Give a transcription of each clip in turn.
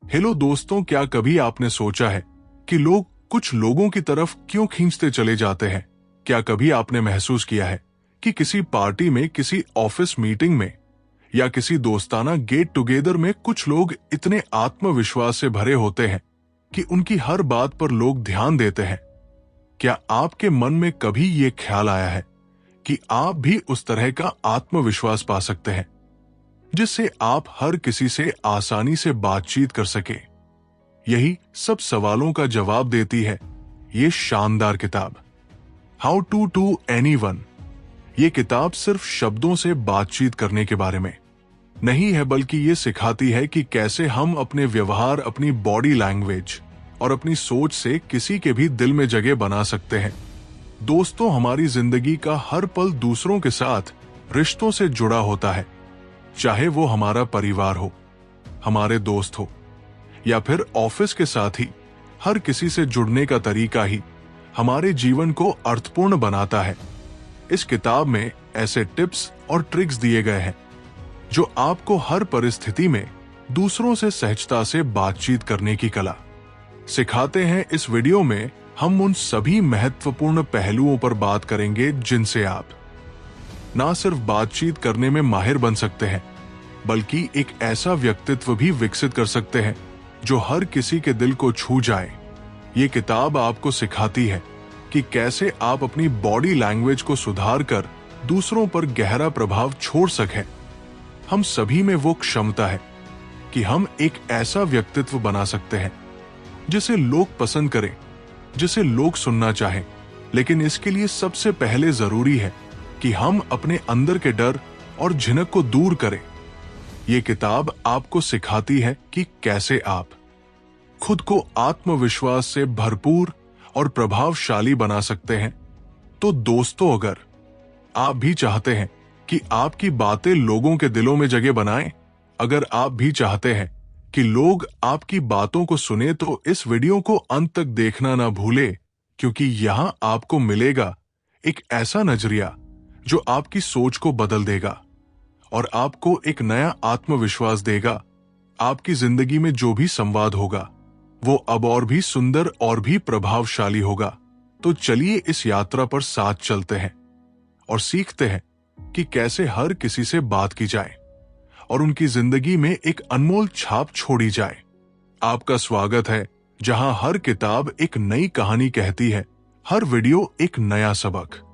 Hello दोस्तों, क्या कभी आपने सोचा है कि लोग कुछ लोगों की तरफ क्यों खींचते चले जाते हैं? क्या कभी आपने महसूस किया है कि किसी पार्टी में, किसी ऑफिस मीटिंग में या किसी दोस्ताना गेट टुगेदर में कुछ लोग इतने आत्मविश्वास से भरे होते हैं कि उनकी हर बात पर लोग ध्यान देते हैं? क्या आपके मन में कभी ये ख्याल आया है कि आप भी उस तरह का आत्मविश्वास पा सकते हैं जिससे आप हर किसी से आसानी से बातचीत कर सके? यही सब सवालों का जवाब देती है ये शानदार किताब, हाउ टू एनीवन। ये किताब सिर्फ शब्दों से बातचीत करने के बारे में नहीं है, बल्कि ये सिखाती है कि कैसे हम अपने व्यवहार, अपनी बॉडी लैंग्वेज और अपनी सोच से किसी के भी दिल में जगह बना सकते हैं। दोस्तों, हमारी जिंदगी का हर पल दूसरों के साथ रिश्तों से जुड़ा होता है, चाहे वो हमारा परिवार हो, हमारे दोस्त हो या फिर ऑफिस के साथ ही। हर किसी से जुड़ने का तरीका ही हमारे जीवन को अर्थपूर्ण बनाता है। इस किताब में ऐसे टिप्स और ट्रिक्स दिए गए हैं जो आपको हर परिस्थिति में दूसरों से सहजता से बातचीत करने की कला सिखाते हैं। इस वीडियो में हम उन सभी महत्वपूर्ण पहलुओं पर बात करेंगे जिनसे आप ना सिर्फ बातचीत करने में माहिर बन सकते हैं, बल्कि एक ऐसा व्यक्तित्व भी विकसित कर सकते हैं जो हर किसी के दिल को छू जाए। ये किताब आपको सिखाती है कि कैसे आप अपनी बॉडी लैंग्वेज को सुधार कर दूसरों पर गहरा प्रभाव छोड़ सकें। हम सभी में वो क्षमता है कि हम एक ऐसा व्यक्तित्व बना सकते हैं जिसे लोग पसंद करें, जिसे लोग सुनना चाहें। लेकिन इसके लिए सबसे पहले जरूरी है कि हम अपने अंदर के डर और झिझक को दूर करें। ये किताब आपको सिखाती है कि कैसे आप खुद को आत्मविश्वास से भरपूर और प्रभावशाली बना सकते हैं। तो दोस्तों, अगर आप भी चाहते हैं कि आपकी बातें लोगों के दिलों में जगह बनाएं, अगर आप भी चाहते हैं कि लोग आपकी बातों को सुने, तो इस वीडियो को अंत तक देखना ना भूले, क्योंकि यहां आपको मिलेगा एक ऐसा नजरिया जो आपकी सोच को बदल देगा और आपको एक नया आत्मविश्वास देगा। आपकी जिंदगी में जो भी संवाद होगा वो अब और भी सुंदर और भी प्रभावशाली होगा। तो चलिए इस यात्रा पर साथ चलते हैं और सीखते हैं कि कैसे हर किसी से बात की जाए और उनकी जिंदगी में एक अनमोल छाप छोड़ी जाए। आपका स्वागत है जहां हर किताब एक नई कहानी कहती है, हर वीडियो एक नया सबक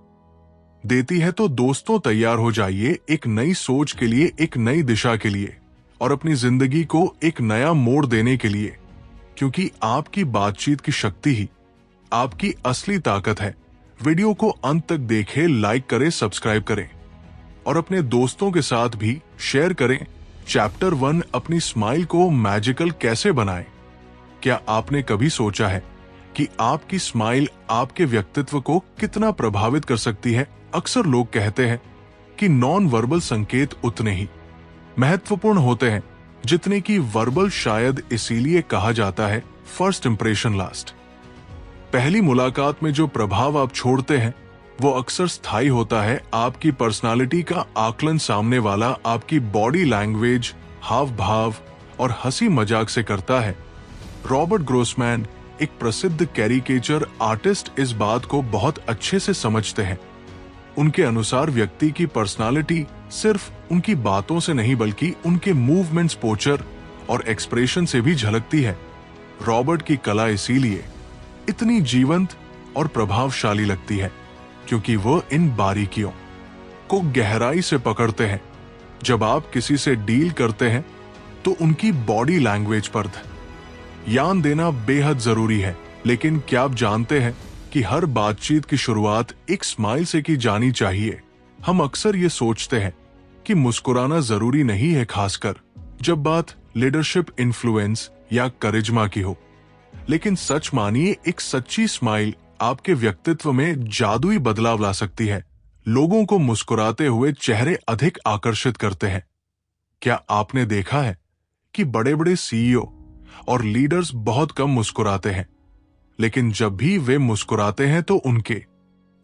देती है। तो दोस्तों, तैयार हो जाइए एक नई सोच के लिए, एक नई दिशा के लिए और अपनी जिंदगी को एक नया मोड़ देने के लिए, क्योंकि आपकी बातचीत की शक्ति ही आपकी असली ताकत है। वीडियो को अंत तक देखें, लाइक करें, सब्सक्राइब करें और अपने दोस्तों के साथ भी शेयर करें। चैप्टर 1, अपनी स्माइल को मैजिकल कैसे बनाएं। क्या आपने कभी सोचा है कि आपकी स्माइल आपके व्यक्तित्व को कितना प्रभावित कर सकती है? अक्सर लोग कहते हैं कि नॉन वर्बल संकेत उतने ही महत्वपूर्ण होते हैं जितने कि वर्बल। शायद इसीलिए कहा जाता है फर्स्ट इंप्रेशन लास्ट। पहली मुलाकात में जो प्रभाव आप छोड़ते हैं वो अक्सर स्थायी होता है। आपकी पर्सनालिटी का आकलन सामने वाला आपकी बॉडी लैंग्वेज, हाव भाव और हंसी मजाक से करता है। रॉबर्ट ग्रोसमैन, एक प्रसिद्ध कैरिकेचर आर्टिस्ट, इस बात को बहुत अच्छे से समझते हैं। उनके अनुसार व्यक्ति की पर्सनालिटी सिर्फ उनकी बातों से नहीं, बल्कि उनके मूवमेंट्स, पोस्चर और एक्सप्रेशन से भी झलकती है। रॉबर्ट की कला इसीलिए इतनी जीवंत और प्रभावशाली लगती है क्योंकि वो इन बारीकियों को गहराई से पकड़ते हैं। जब आप किसी से डील करते हैं तो उनकी बॉडी लैंग्वेज पर ध्यान देना बेहद जरूरी है। लेकिन क्या आप जानते हैं कि हर बातचीत की शुरुआत एक स्माइल से की जानी चाहिए? हम अक्सर ये सोचते हैं कि मुस्कुराना जरूरी नहीं है, खासकर जब बात लीडरशिप, इन्फ्लुएंस या करिश्मा की हो। लेकिन सच मानिए, एक सच्ची स्माइल आपके व्यक्तित्व में जादुई बदलाव ला सकती है। लोगों को मुस्कुराते हुए चेहरे अधिक आकर्षित करते हैं। क्या आपने देखा है कि बड़े बड़े सीईओ और लीडर्स बहुत कम मुस्कुराते हैं, लेकिन जब भी वे मुस्कुराते हैं तो उनके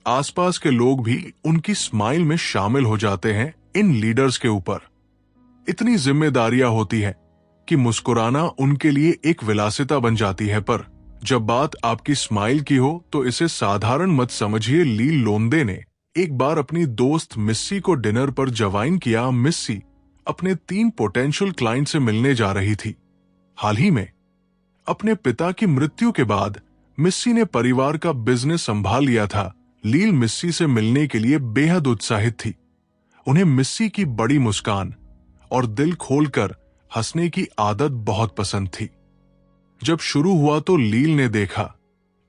आसपास के लोग भी उनकी स्माइल में शामिल हो जाते हैं। इन लीडर्स के ऊपर इतनी जिम्मेदारियां होती हैं कि मुस्कुराना उनके लिए एक विलासिता बन जाती है, पर जब बात आपकी स्माइल की हो तो इसे साधारण मत समझिए। लील लोंदे ने एक बार अपनी दोस्त मिस्सी को डिनर पर जवाइन किया। मिस्सी अपने 3 पोटेंशियल क्लाइंट से मिलने जा रही थी। हाल ही में अपने पिता की मृत्यु के बाद मिस्सी ने परिवार का बिजनेस संभाल लिया था। लील मिस्सी से मिलने के लिए बेहद उत्साहित थी। उन्हें मिस्सी की बड़ी मुस्कान और दिल खोलकर हंसने की आदत बहुत पसंद थी। जब शुरू हुआ तो लील ने देखा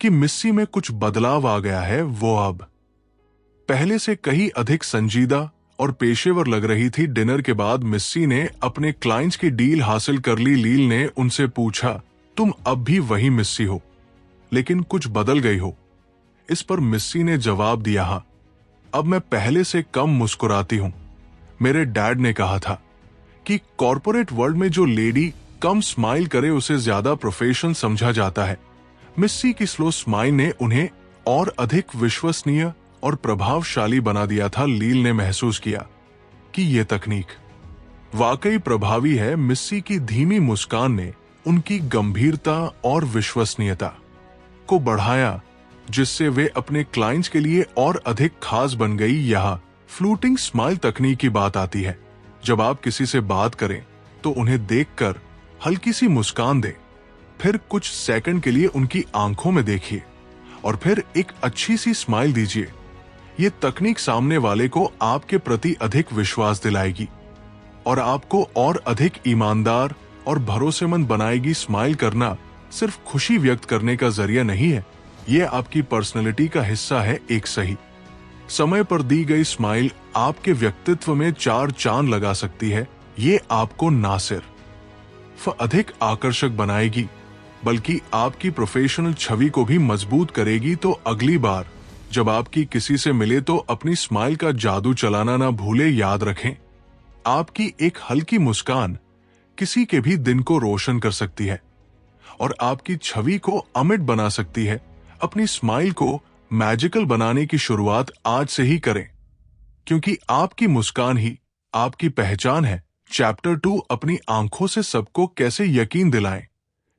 कि मिस्सी में कुछ बदलाव आ गया है। वो अब पहले से कहीं अधिक संजीदा और पेशेवर लग रही थी। डिनर के बाद मिस्सी ने अपने क्लाइंट्स की डील हासिल कर ली। लील ने उनसे पूछा, तुम अब भी वही मिस्सी हो, लेकिन कुछ बदल गई हो? इस पर मिस्सी ने जवाब दिया, हाँ, अब मैं पहले से कम मुस्कुराती हूं। मेरे डैड ने कहा था कि कॉर्पोरेट वर्ल्ड में जो लेडी कम स्माइल करे उसे ज्यादा प्रोफेशनल समझा जाता है। मिस्सी की स्लो स्माइल ने उन्हें और अधिक विश्वसनीय और प्रभावशाली बना दिया था। लील ने महसूस किया कि यह तकनीक वाकई प्रभावी है। मिस्सी की धीमी मुस्कान ने उनकी गंभीरता और विश्वसनीयता को बढ़ाया, जिससे वे अपने क्लाइंट्स के लिए और अधिक खास बन गई। यह फ्लूटिंग स्माइल तकनीक की बात आती है। जब आप किसी से बात करें तो उन्हें देखकर हल्की सी मुस्कान दें, फिर कुछ सेकंड के लिए उनकी आंखों में देखिए और फिर एक अच्छी सी स्माइल दीजिए। ये तकनीक सामने वाले को आपके प्रति अधिक विश्वास दिलाएगी और आपको और अधिक ईमानदार और भरोसेमंद बनाएगी। स्माइल करना सिर्फ खुशी व्यक्त करने का जरिया नहीं है, ये आपकी पर्सनैलिटी का हिस्सा है। एक सही समय पर दी गई स्माइल आपके व्यक्तित्व में 4 चांद लगा सकती है। ये आपको ना सिर्फ अधिक आकर्षक बनाएगी, बल्कि आपकी प्रोफेशनल छवि को भी मजबूत करेगी। तो अगली बार जब आपकी किसी से मिले तो अपनी स्माइल का जादू चलाना ना भूले। याद रखें, आपकी एक हल्की मुस्कान किसी के भी दिन को रोशन कर सकती है और आपकी छवि को अमिट बना सकती है। अपनी स्माइल को मैजिकल बनाने की शुरुआत आज से ही करें, क्योंकि आपकी मुस्कान ही आपकी पहचान है। चैप्टर 2, अपनी आंखों से सबको कैसे यकीन दिलाएं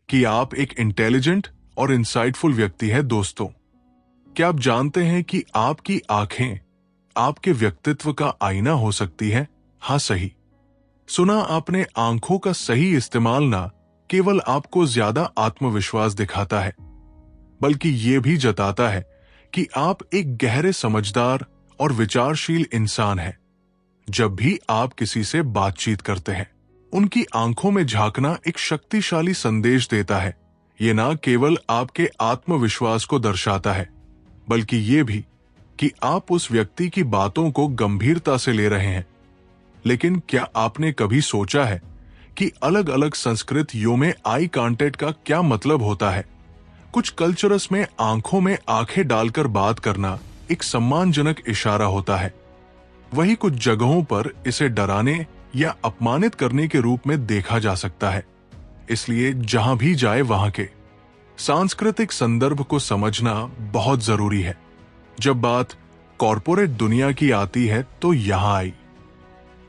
कि आप एक इंटेलिजेंट और इंसाइटफुल व्यक्ति हैं। दोस्तों, क्या आप जानते हैं कि आपकी आंखें आपके व्यक्तित्व का आईना हो सकती है? हाँ, सही सुना आपने। आंखों का सही इस्तेमाल ना केवल आपको ज्यादा आत्मविश्वास दिखाता है, बल्कि ये भी जताता है कि आप एक गहरे समझदार और विचारशील इंसान हैं। जब भी आप किसी से बातचीत करते हैं, उनकी आंखों में झांकना एक शक्तिशाली संदेश देता है। ये ना केवल आपके आत्मविश्वास को दर्शाता है, बल्कि ये भी कि आप उस व्यक्ति की बातों को गंभीरता से ले रहे हैं। लेकिन क्या आपने कभी सोचा है कि अलग अलग संस्कृतियों में आई कांटेक्ट का क्या मतलब होता है? कुछ कल्चर्स में आंखों में आंखें डालकर बात करना एक सम्मानजनक इशारा होता है, वहीं कुछ जगहों पर इसे डराने या अपमानित करने के रूप में देखा जा सकता है। इसलिए जहां भी जाए वहां के सांस्कृतिक संदर्भ को समझना बहुत जरूरी है। जब बात कॉर्पोरेट दुनिया की आती है तो यहां आई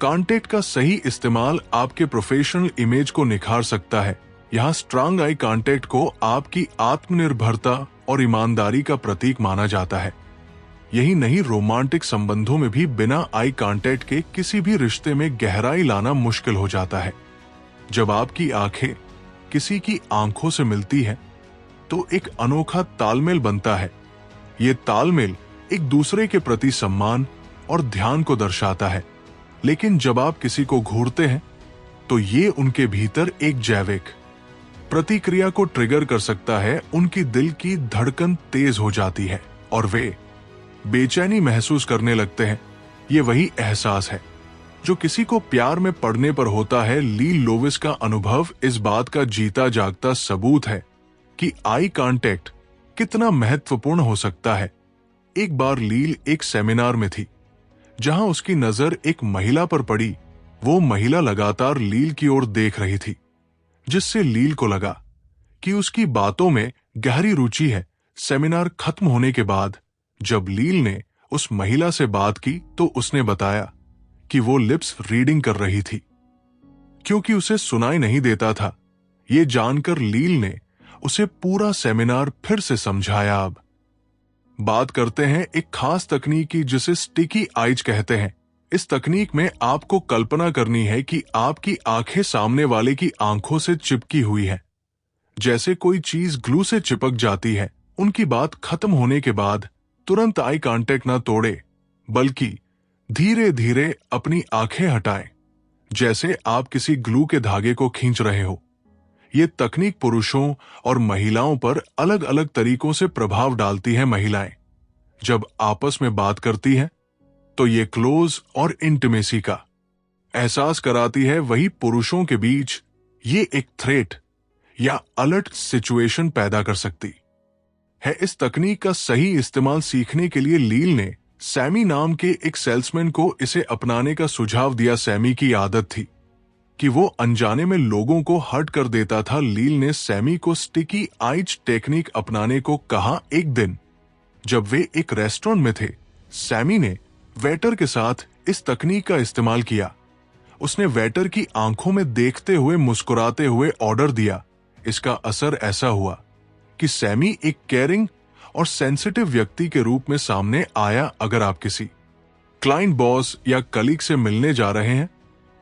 कांटेक्ट का सही इस्तेमाल आपके प्रोफेशनल इमेज को निखार सकता है। यहां स्ट्रांग आई कांटेक्ट को आपकी आत्मनिर्भरता और ईमानदारी का प्रतीक माना जाता है। यही नहीं, रोमांटिक संबंधों में भी बिना आई कांटेक्ट के किसी भी रिश्ते में गहराई लाना मुश्किल हो जाता है। जब आपकी आंखें किसी की आंखों से मिलती है तो एक अनोखा तालमेल बनता है। ये तालमेल एक दूसरे के प्रति सम्मान और ध्यान को दर्शाता है। लेकिन जब आप किसी को घूरते हैं तो ये उनके भीतर एक जैविक प्रतिक्रिया को ट्रिगर कर सकता है। उनकी दिल की धड़कन तेज हो जाती है और वे बेचैनी महसूस करने लगते हैं। ये वही एहसास है जो किसी को प्यार में पड़ने पर होता है। लील लोविस का अनुभव इस बात का जीता जागता सबूत है कि आई कांटेक्ट कितना महत्वपूर्ण हो सकता है। एक बार लील एक सेमिनार में थी जहां उसकी नजर एक महिला पर पड़ी। वो महिला लगातार लील की ओर देख रही थी, जिससे लील को लगा कि उसकी बातों में गहरी रुचि है। सेमिनार खत्म होने के बाद जब लील ने उस महिला से बात की तो उसने बताया कि वो लिप्स रीडिंग कर रही थी। क्योंकि उसे सुनाई नहीं देता था। ये जानकर लील ने उसे पूरा सेमिनार फिर से समझाया। अब बात करते हैं एक खास तकनीक की जिसे स्टिकी आइज कहते हैं। इस तकनीक में आपको कल्पना करनी है कि आपकी आंखें सामने वाले की आंखों से चिपकी हुई हैं। जैसे कोई चीज ग्लू से चिपक जाती है। उनकी बात खत्म होने के बाद तुरंत आई कांटेक्ट ना तोड़े, बल्कि धीरे धीरे अपनी आंखें हटाएं, जैसे आप किसी ग्लू के धागे को खींच रहे हो। ये तकनीक पुरुषों और महिलाओं पर अलग अलग तरीकों से प्रभाव डालती है। महिलाएं जब आपस में बात करती हैं तो ये क्लोज और इंटिमेसी का एहसास कराती है, वही पुरुषों के बीच ये एक थ्रेट या अलर्ट सिचुएशन पैदा कर सकती है। इस तकनीक का सही इस्तेमाल सीखने के लिए लील ने सैमी नाम के एक सेल्समैन को इसे अपनाने का सुझाव दिया। सैमी की आदत थी कि वो अनजाने में लोगों को हर्ट कर देता था। लील ने सैमी को स्टिकी आइज टेक्निक अपनाने को कहा। एक दिन जब वे एक रेस्टोरेंट में थे, सैमी ने वेटर के साथ इस तकनीक का इस्तेमाल किया। उसने वेटर की आंखों में देखते हुए मुस्कुराते हुए ऑर्डर दिया। इसका असर ऐसा हुआ कि सैमी एक केयरिंग और सेंसिटिव व्यक्ति के रूप में सामने आया। अगर आप किसी क्लाइंट, बॉस या कलीग से मिलने जा रहे हैं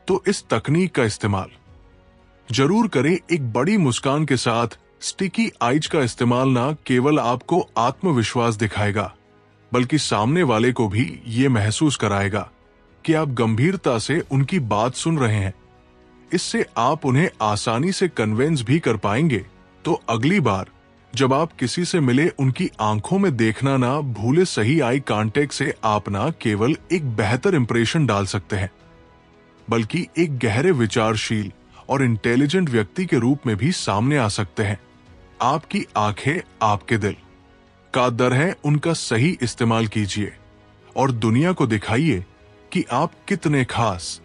तो इस तकनीक का इस्तेमाल जरूर करें। एक बड़ी मुस्कान के साथ स्टिकी आइज का इस्तेमाल ना केवल आपको आत्मविश्वास दिखाएगा, बल्कि सामने वाले को भी ये महसूस कराएगा कि आप गंभीरता से उनकी बात सुन रहे हैं। इससे आप उन्हें आसानी से कन्विंस भी कर पाएंगे। तो अगली बार जब आप किसी से मिले, उनकी आंखों में देखना ना भूले। सही आई कांटेक्ट से आप ना केवल एक बेहतर इंप्रेशन डाल सकते हैं, बल्कि एक गहरे विचारशील और इंटेलिजेंट व्यक्ति के रूप में भी सामने आ सकते हैं। आपकी आंखें आपके दिल का दर है, उनका सही इस्तेमाल कीजिए और दुनिया को दिखाइए कि आप कितने खास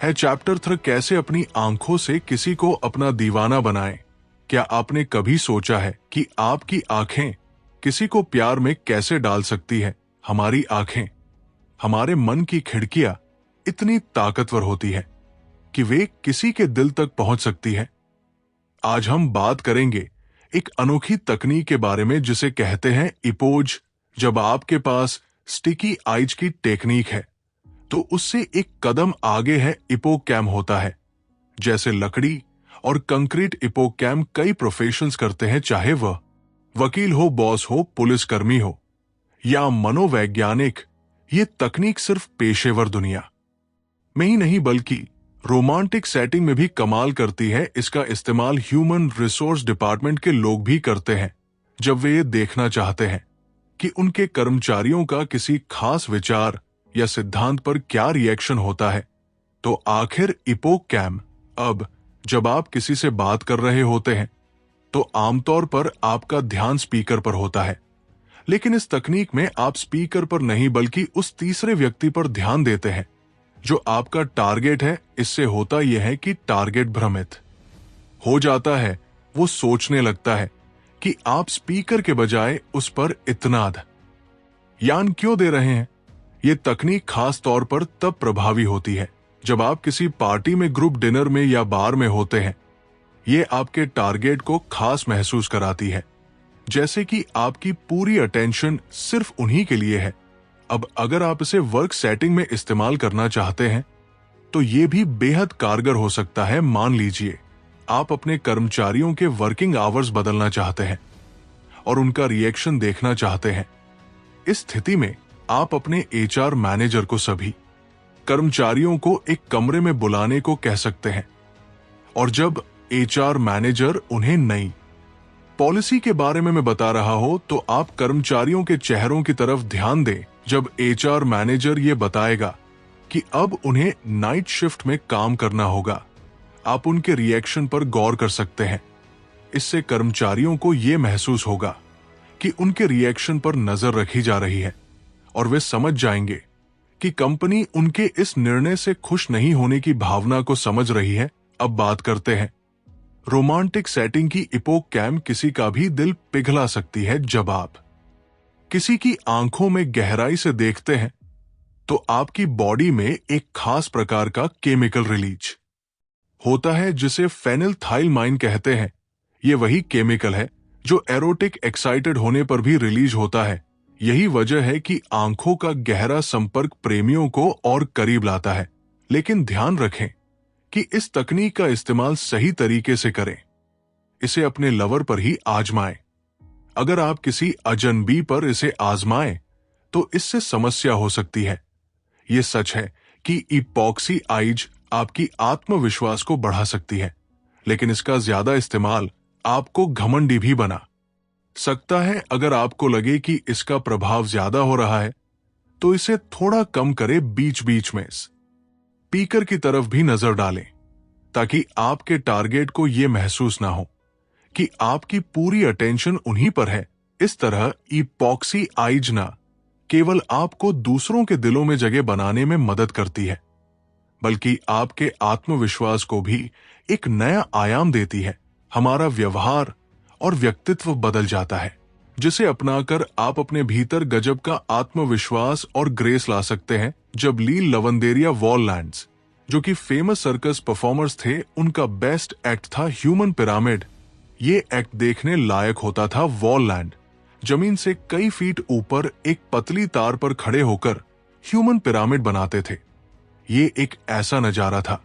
है। चैप्टर 3, कैसे अपनी आंखों से किसी को अपना दीवाना बनाएं। क्या आपने कभी सोचा है कि आपकी आंखें किसी को प्यार में कैसे डाल सकती है? हमारी आंखें, हमारे मन की खिड़कियां इतनी ताकतवर होती है कि वे किसी के दिल तक पहुंच सकती है। आज हम बात करेंगे एक अनोखी तकनीक के बारे में जिसे कहते हैं इपोज। जब आपके पास स्टिकी आइज की टेक्निक है तो उससे एक कदम आगे है इपोकैम होता है। जैसे लकड़ी और कंक्रीट, इपोकैम कई प्रोफेशंस करते हैं, चाहे वह वकील हो, बॉस हो, पुलिसकर्मी हो या मनोवैज्ञानिक। ये तकनीक सिर्फ पेशेवर दुनिया में ही नहीं बल्कि रोमांटिक सेटिंग में भी कमाल करती है। इसका इस्तेमाल ह्यूमन रिसोर्स डिपार्टमेंट के लोग भी करते हैं जब वे ये देखना चाहते हैं कि उनके कर्मचारियों का किसी खास विचार या सिद्धांत पर क्या रिएक्शन होता है। तो आखिर इपोकैम। अब जब आप किसी से बात कर रहे होते हैं तो आमतौर पर आपका ध्यान स्पीकर पर होता है, लेकिन इस तकनीक में आप स्पीकर पर नहीं बल्कि उस तीसरे व्यक्ति पर ध्यान देते हैं जो आपका टारगेट है। इससे होता यह है कि टारगेट भ्रमित हो जाता है। वो सोचने लगता है कि आप स्पीकर के बजाय उस पर इतना ध्यान क्यों दे रहे हैं। ये तकनीक खास तौर पर तब प्रभावी होती है जब आप किसी पार्टी में, ग्रुप डिनर में या बार में होते हैं। ये आपके टारगेट को खास महसूस कराती है, जैसे कि आपकी पूरी अटेंशन सिर्फ उन्हीं के लिए है। अब अगर आप इसे वर्क सेटिंग में इस्तेमाल करना चाहते हैं तो ये भी बेहद कारगर हो सकता है। मान लीजिए आप अपने कर्मचारियों के वर्किंग आवर्स बदलना चाहते हैं और उनका रिएक्शन देखना चाहते हैं। इस स्थिति में आप अपने एचआर मैनेजर को सभी कर्मचारियों को एक कमरे में बुलाने को कह सकते हैं, और जब एचआर मैनेजर उन्हें नई पॉलिसी के बारे में मैं बता रहा हो तो आप कर्मचारियों के चेहरों की तरफ ध्यान दें। जब एचआर मैनेजर ये बताएगा कि अब उन्हें नाइट शिफ्ट में काम करना होगा, आप उनके रिएक्शन पर गौर कर सकते हैं। इससे कर्मचारियों को यह महसूस होगा कि उनके रिएक्शन पर नजर रखी जा रही है और वे समझ जाएंगे कि कंपनी उनके इस निर्णय से खुश नहीं होने की भावना को समझ रही है। अब बात करते हैं रोमांटिक सेटिंग की। इपोकैम किसी का भी दिल पिघला सकती है। जब आप किसी की आंखों में गहराई से देखते हैं तो आपकी बॉडी में एक खास प्रकार का केमिकल रिलीज होता है जिसे फेनिलथाइलमाइन कहते हैं। ये वही केमिकल है जो एरोटिक एक्साइटेड होने पर भी रिलीज होता है। यही वजह है कि आंखों का गहरा संपर्क प्रेमियों को और करीब लाता है। लेकिन ध्यान रखें कि इस तकनीक का इस्तेमाल सही तरीके से करें। इसे अपने लवर पर ही आजमाएं। अगर आप किसी अजनबी पर इसे आजमाएं तो इससे समस्या हो सकती है। यह सच है कि इपॉक्सी आइज आपकी आत्मविश्वास को बढ़ा सकती है, लेकिन इसका ज्यादा इस्तेमाल आपको घमंडी भी बना सकता है। अगर आपको लगे कि इसका प्रभाव ज्यादा हो रहा है तो इसे थोड़ा कम करें। बीच बीच में स्पीकर की तरफ भी नजर डालें ताकि आपके टारगेट को यह महसूस ना हो कि आपकी पूरी अटेंशन उन्हीं पर है। इस तरह इपॉक्सी आइज ना केवल आपको दूसरों के दिलों में जगह बनाने में मदद करती है, बल्कि आपके आत्मविश्वास को भी एक नया आयाम देती है। हमारा व्यवहार और व्यक्तित्व बदल जाता है, जिसे अपनाकर आप अपने भीतर गजब का आत्मविश्वास और ग्रेस ला सकते हैं। जब लील लवंदेरिया वॉललैंड्स, जो कि फेमस सर्कस परफॉर्मर्स थे, उनका बेस्ट एक्ट था ह्यूमन पिरामिड। ये एक्ट देखने लायक होता था। वॉललैंड जमीन से कई फीट ऊपर एक पतली तार पर खड़े होकर ह्यूमन पिरामिड बनाते थे। ये एक ऐसा नजारा था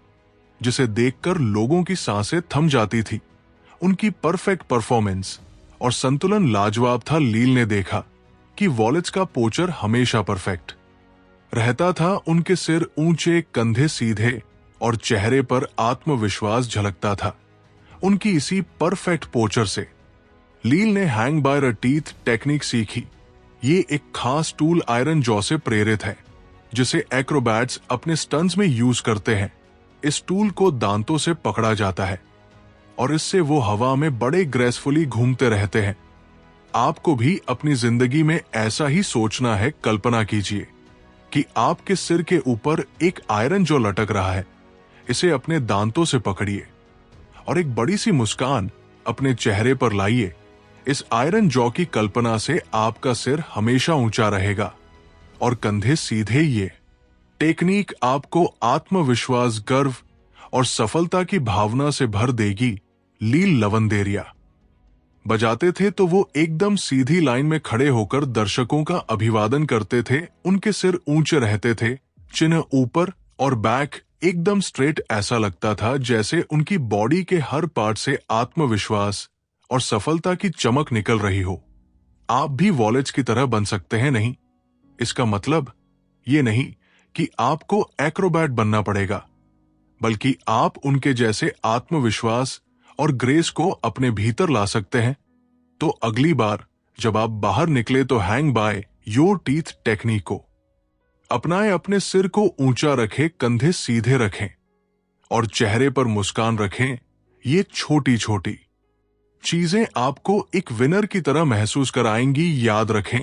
जिसे देखकर लोगों की सांसें थम जाती थी। उनकी परफेक्ट परफॉर्मेंस और संतुलन लाजवाब था। लील ने देखा कि वॉलेट्स का पोचर हमेशा परफेक्ट रहता था। उनके सिर ऊंचे, कंधे सीधे और चेहरे पर आत्मविश्वास झलकता था। उनकी इसी परफेक्ट पोचर से लील ने हैंग बाय अ टीथ टेक्निक सीखी। ये एक खास टूल आयरन जॉ से प्रेरित है, जिसे एक्रोबैट्स अपने स्टंट्स में यूज करते हैं। इस टूल को दांतों से पकड़ा जाता है और इससे वो हवा में बड़े ग्रेसफुली घूमते रहते हैं। आपको भी अपनी जिंदगी में ऐसा ही सोचना है। कल्पना कीजिए कि आपके सिर के ऊपर एक आयरन जॉ लटक रहा है। इसे अपने दांतों से पकड़िए और एक बड़ी सी मुस्कान अपने चेहरे पर लाइए। इस आयरन जॉ की कल्पना से आपका सिर हमेशा ऊंचा रहेगा और कंधे सीधे। ये टेक्निक आपको आत्मविश्वास, गर्व और सफलता की भावना से भर देगी। लील लवंदेरिया बजाते थे तो वो एकदम सीधी लाइन में खड़े होकर दर्शकों का अभिवादन करते थे। उनके सिर ऊंचे रहते थे, चिन्ह ऊपर और बैक एकदम स्ट्रेट। ऐसा लगता था जैसे उनकी बॉडी के हर पार्ट से आत्मविश्वास और सफलता की चमक निकल रही हो। आप भी वॉलेट्स की तरह बन सकते हैं। नहीं, इसका मतलब ये नहीं कि आपको एक्रोबैट बनना पड़ेगा, बल्कि आप उनके जैसे आत्मविश्वास और ग्रेस को अपने भीतर ला सकते हैं। तो अगली बार जब आप बाहर निकले तो hang by your teeth technique को अपनाएं। अपने सिर को ऊंचा रखें, कंधे सीधे रखें और चेहरे पर मुस्कान रखें। ये छोटी छोटी चीजें आपको एक विनर की तरह महसूस कराएंगी। याद रखें,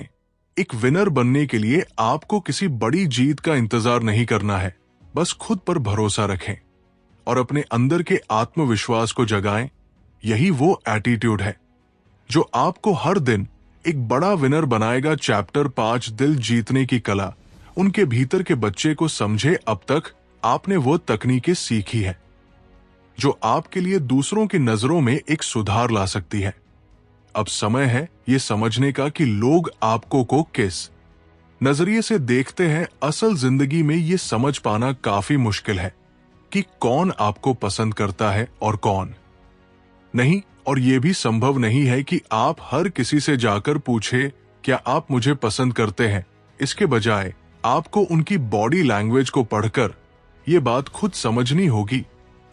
एक विनर बनने के लिए आपको किसी बड़ी जीत का इंतजार नहीं करना है। बस खुद पर भरोसा रखें और अपने अंदर के आत्मविश्वास को जगाएं। यही वो एटीट्यूड है जो आपको हर दिन एक बड़ा विनर बनाएगा। चैप्टर 5, दिल जीतने की कला। उनके भीतर के बच्चे को समझे। अब तक आपने वो तकनीकें सीखी है जो आपके लिए दूसरों की नजरों में एक सुधार ला सकती है। अब समय है ये समझने का कि लोग आपको को किस नजरिए से देखते हैं। असल जिंदगी में ये समझ पाना काफी मुश्किल है कि कौन आपको पसंद करता है और कौन नहीं। और यह भी संभव नहीं है कि आप हर किसी से जाकर पूछे क्या आप मुझे पसंद करते हैं। इसके बजाय आपको उनकी बॉडी लैंग्वेज को पढ़कर यह बात खुद समझनी होगी।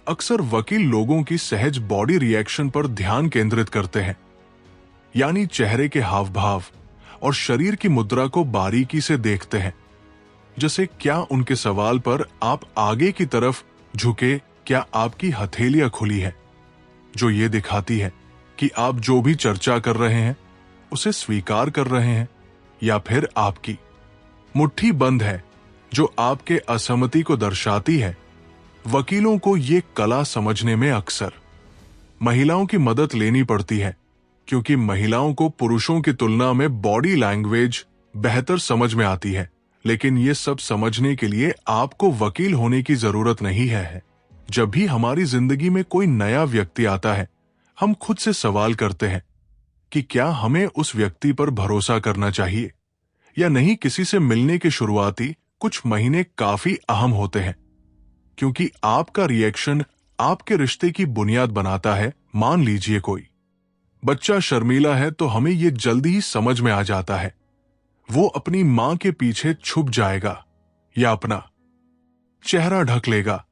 अक्सर वकील लोगों की सहज बॉडी रिएक्शन पर ध्यान केंद्रित करते हैं, यानी चेहरे के हाव भाव और शरीर की मुद्रा को बारीकी से देखते हैं। जैसे क्या उनके सवाल पर आप आगे की तरफ झुके, क्या आपकी हथेलियां खुली है, जो ये दिखाती है कि आप जो भी चर्चा कर रहे हैं उसे स्वीकार कर रहे हैं, या फिर आपकी मुट्ठी बंद है जो आपके असहमति को दर्शाती है। वकीलों को ये कला समझने में अक्सर महिलाओं की मदद लेनी पड़ती है, क्योंकि महिलाओं को पुरुषों की तुलना में बॉडी लैंग्वेज बेहतर समझ में आती है। लेकिन ये सब समझने के लिए आपको वकील होने की जरूरत नहीं है। जब भी हमारी जिंदगी में कोई नया व्यक्ति आता है, हम खुद से सवाल करते हैं कि क्या हमें उस व्यक्ति पर भरोसा करना चाहिए या नहीं। किसी से मिलने के शुरुआती कुछ महीने काफी अहम होते हैं, क्योंकि आपका रिएक्शन आपके रिश्ते की बुनियाद बनाता है। मान लीजिए कोई बच्चा शर्मीला है तो हमें यह जल्दी ही समझ में आ जाता है। वो अपनी मां के पीछे छुप जाएगा या अपना चेहरा ढक लेगा,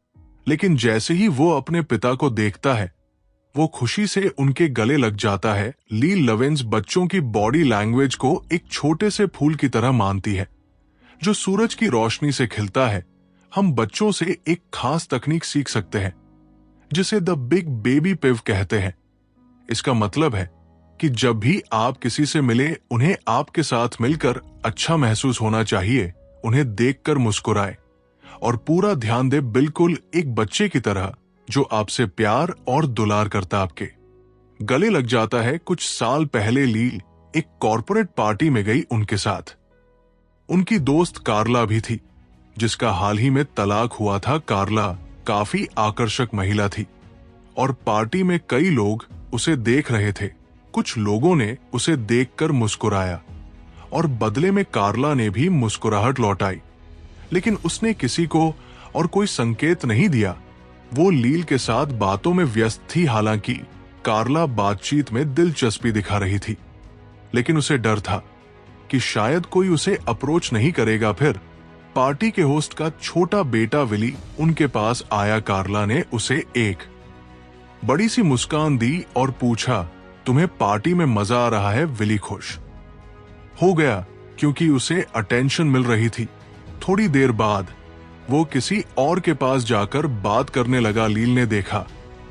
लेकिन जैसे ही वो अपने पिता को देखता है, वो खुशी से उनके गले लग जाता है। लील लवेंस बच्चों की बॉडी लैंग्वेज को एक छोटे से फूल की तरह मानती है जो सूरज की रोशनी से खिलता है। हम बच्चों से एक खास तकनीक सीख सकते हैं जिसे द बिग बेबी पिव कहते हैं। इसका मतलब है कि जब भी आप किसी से मिले, उन्हें आपके साथ मिलकर अच्छा महसूस होना चाहिए। उन्हें देखकर मुस्कुराएं और पूरा ध्यान दे, बिल्कुल एक बच्चे की तरह जो आपसे प्यार और दुलार करता आपके गले लग जाता है। कुछ साल पहले लील एक कॉर्पोरेट पार्टी में गई उनके साथ। उनकी दोस्त कार्ला भी थी, जिसका हाल ही में तलाक हुआ था। कार्ला काफी आकर्षक महिला थी और पार्टी में कई लोग उसे देख रहे थे। कुछ लोगों ने उसे देखकर मुस्कुराया और बदले में कार्ला ने भी मुस्कुराहट लौटाई, लेकिन उसने किसी को और कोई संकेत नहीं दिया। वो लील के साथ बातों में व्यस्त थी। हालांकि कार्ला बातचीत में दिलचस्पी दिखा रही थी, लेकिन उसे डर था कि शायद कोई उसे अप्रोच नहीं करेगा। फिर पार्टी के होस्ट का छोटा बेटा विली उनके पास आया। कार्ला ने उसे एक बड़ी सी मुस्कान दी और पूछा, तुम्हें पार्टी में मजा आ रहा है? विली खुश हो गया क्योंकि उसे अटेंशन मिल रही थी। थोड़ी देर बाद वो किसी और के पास जाकर बात करने लगा। लील ने देखा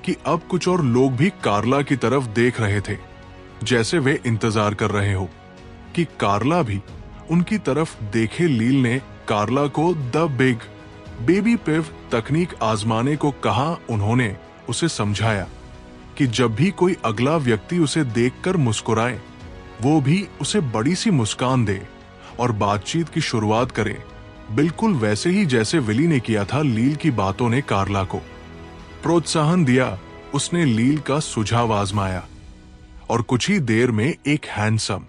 कि अब कुछ और लोग भी कार्ला की तरफ देख रहे थे, जैसे वे इंतजार कर रहे हो कि कार्ला भी उनकी तरफ देखे। लील ने कार्ला को द बिग बेबी पिव तकनीक आजमाने को कहा। उन्होंने उसे समझाया कि जब भी कोई अगला व्यक्ति उसे देखकर मुस्कुराए, वो भी उसे बड़ी सी मुस्कान दे और बातचीत की शुरुआत करे, बिल्कुल वैसे ही जैसे विली ने किया था। लील की बातों ने कार्ला को प्रोत्साहन दिया। उसने लील का सुझाव आजमाया और कुछ ही देर में एक हैंडसम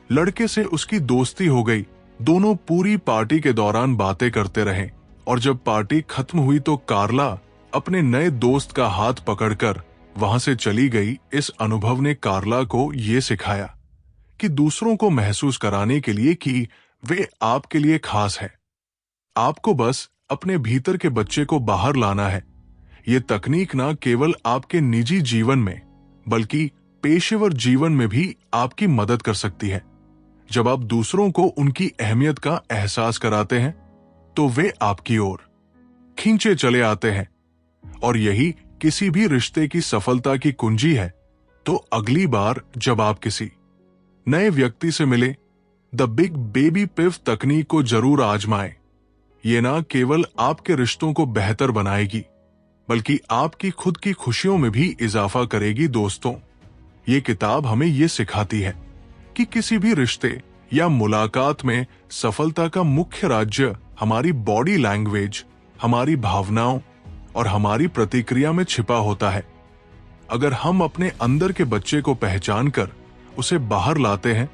लड़के से उसकी दोस्ती हो गई। दोनों पूरी पार्टी के दौरान बातें करते रहे और जब पार्टी खत्म हुई तो कार्ला अपने नए दोस्त का हाथ पकड़कर वहां से चली गई। इस अनुभव ने कार्ला को यह सिखाया कि दूसरों को महसूस कराने के लिए कि वे आपके लिए खास है, आपको बस अपने भीतर के बच्चे को बाहर लाना है। ये तकनीक ना केवल आपके निजी जीवन में बल्कि पेशेवर जीवन में भी आपकी मदद कर सकती है। जब आप दूसरों को उनकी अहमियत का एहसास कराते हैं तो वे आपकी ओर खींचे चले आते हैं और यही किसी भी रिश्ते की सफलता की कुंजी है। तो अगली बार जब आप किसी नए व्यक्ति से मिले, द बिग बेबी पिव तकनीक को जरूर आजमाएं। ये ना केवल आपके रिश्तों को बेहतर बनाएगी बल्कि आपकी खुद की खुशियों में भी इजाफा करेगी। दोस्तों, ये किताब हमें ये सिखाती है कि किसी भी रिश्ते या मुलाकात में सफलता का मुख्य राज्य हमारी बॉडी लैंग्वेज, हमारी भावनाओं और हमारी प्रतिक्रिया में छिपा होता है। अगर हम अपने अंदर के बच्चे को पहचान कर उसे बाहर लाते हैं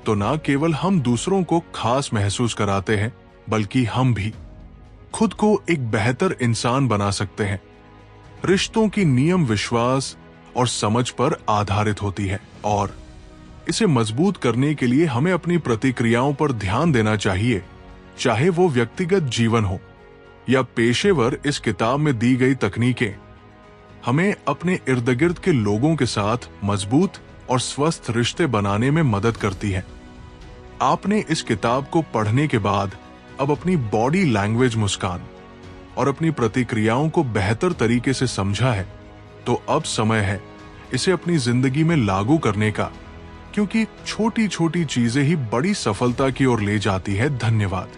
तो ना केवल हम दूसरों को खास महसूस कराते हैं बल्कि हम भी खुद को एक बेहतर इंसान बना सकते हैं। रिश्तों की नियम विश्वास और समझ पर आधारित होती है और इसे मजबूत करने के लिए हमें अपनी प्रतिक्रियाओं पर ध्यान देना चाहिए, चाहे वो व्यक्तिगत जीवन हो या पेशेवर। इस किताब में दी गई तकनीकें हमें अपने इर्द गिर्द के लोगों के साथ मजबूत और स्वस्थ रिश्ते बनाने में मदद करती है। आपने इस किताब को पढ़ने के बाद अब अपनी बॉडी लैंग्वेज, मुस्कान और अपनी प्रतिक्रियाओं को बेहतर तरीके से समझा है, तो अब समय है इसे अपनी जिंदगी में लागू करने का, क्योंकि छोटी छोटी चीजें ही बड़ी सफलता की ओर ले जाती है। धन्यवाद।